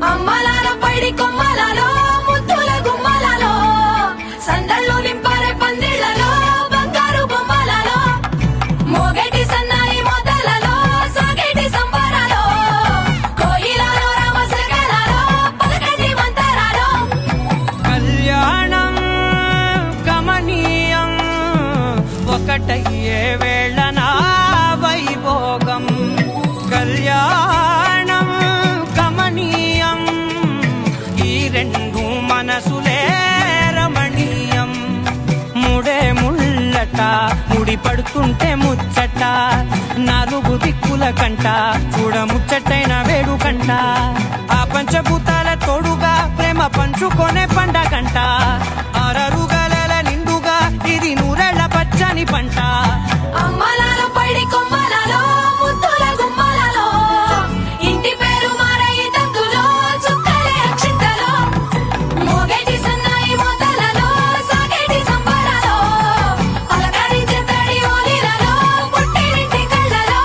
అమ్మలాల పైడి కొమ్మలలో ముద్దుల గుమ్మలలో సందళ్ళు నింపారే పందిళ్లలో బంగారు బొమ్మలలో మోగేటి సన్నాయి మొదలలో సాగేటి సంబరాలో కోయిలలో రామసగలలో పలకటి మంతరాలో కళ్యాణం గమనీయం ఒకటయ్యే వేళ నా వైభోగం కళ్యాణం గమనీయం ఈ రెండు మనసులే రమణీయం ముడే ముళ్ళట ముడి పడుతుంటే ముచ్చట నాలుగు దిక్కుల కంట చూడ ముచ్చటైన వేడుకంట ఆ పంచభూతాల తోడుగా ప్రేమ పంచుకొనే పండగంట ఆరరుగల నిండుగా ఇది నూరెళ్ళ పచ్చని పంట అమ్మలాల పైడి కొమ్మలలో ముద్దుల గుమ్మలలో ఇంటి పేరు మారయి తంతులో చుక్కలే అక్షింతలో మోగేటి సన్నాయి మొదలలో సాగేటి సంబరాలో పలకరించే తడి ఓలిలలో పుట్టినింటి కళ్ళలో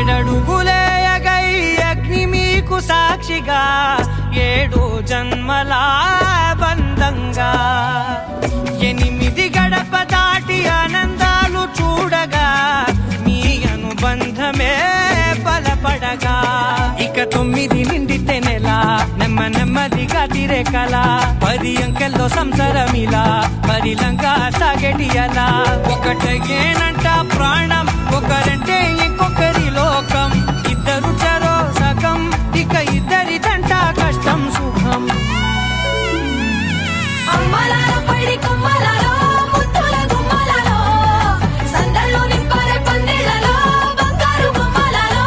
ఏడడుగులేయగై అగ్ని మీకు సాక్షిగా ఏడు జన్మల బంధంగా ఎనిమిది గడప దాటి ఆనందాలు చూడగా మీ అనుబంధమే బలపడగా ఇక 9 నిండితే నెల నెమ్మదిగా తిరే కల 10 అంకెల్లో సంసారమిలా పరిలంగా సాగటి అలా ఒకటేనంట ప్రాణం ఒకరంటే ఇంకొకరి లోకం ఇద్దరు చరో సగం ఇక ఇద్దరి తంట కష్టం సుఖం అమ్మలాల పైడి కొమ్మలలో ముద్దుల గుమ్మలలో సందళ్ళు నింపారే పందిళ్లలో బంగారు బొమ్మలలో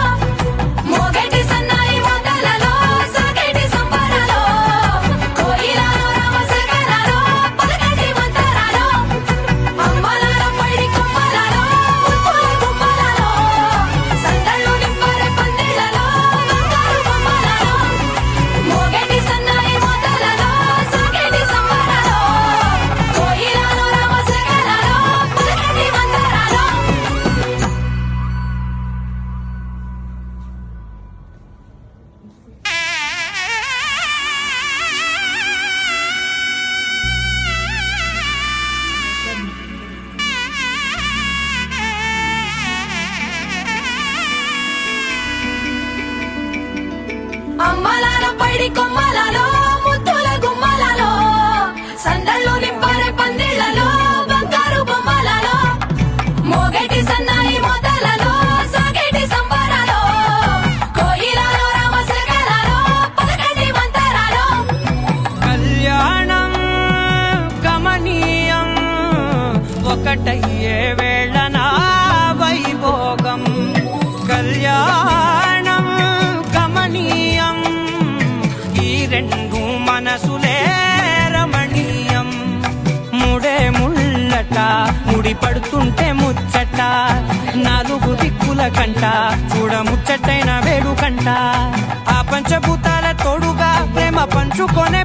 మోగేటి సన్నాయి మొదలలో సాగేటి సంబరాలో కోయిలలో రామసగలలో పలకటి మంతరాలో అమ్మలాల పైడి కొమ్మలలో ముద్దుల గుమ్మలలో సందళ్ళు నింపారే పందిళ్లలో బంగారు బొమ్మలలో మోగేటి సన్నాయి మొదలలో సాగేటి సంబరాలో కోయిలలో రామసగలలో పలకటి మంతరాలో అమ్మలాల పైడి కొమ్మలలో ముద్దుల గుమ్మలలో సందళ్ళు నింపారే పందిళ్లలో బంగారు బొమ్మలలో మోగేటి సన్నాయి మొదలలో సాగేటి సంబరాలో కోయిలలో రామసగలలో పలకటి మంతరాలో కళ్యాణం గమనీయం ఒకటయ్యే వేళ నా వైభోగం కళ్యాణం గమనీయం ఈ రెండు మనసులే రమణీయం ముడే ముళ్ళట ముడి పడుతుంటే ముచ్చట నాలుగు దిక్కుల కంట చూడ ముచ్చటైన వేడుకంట ఆ పంచభూతాల తోడుగా ప్రేమ పంచుకొనే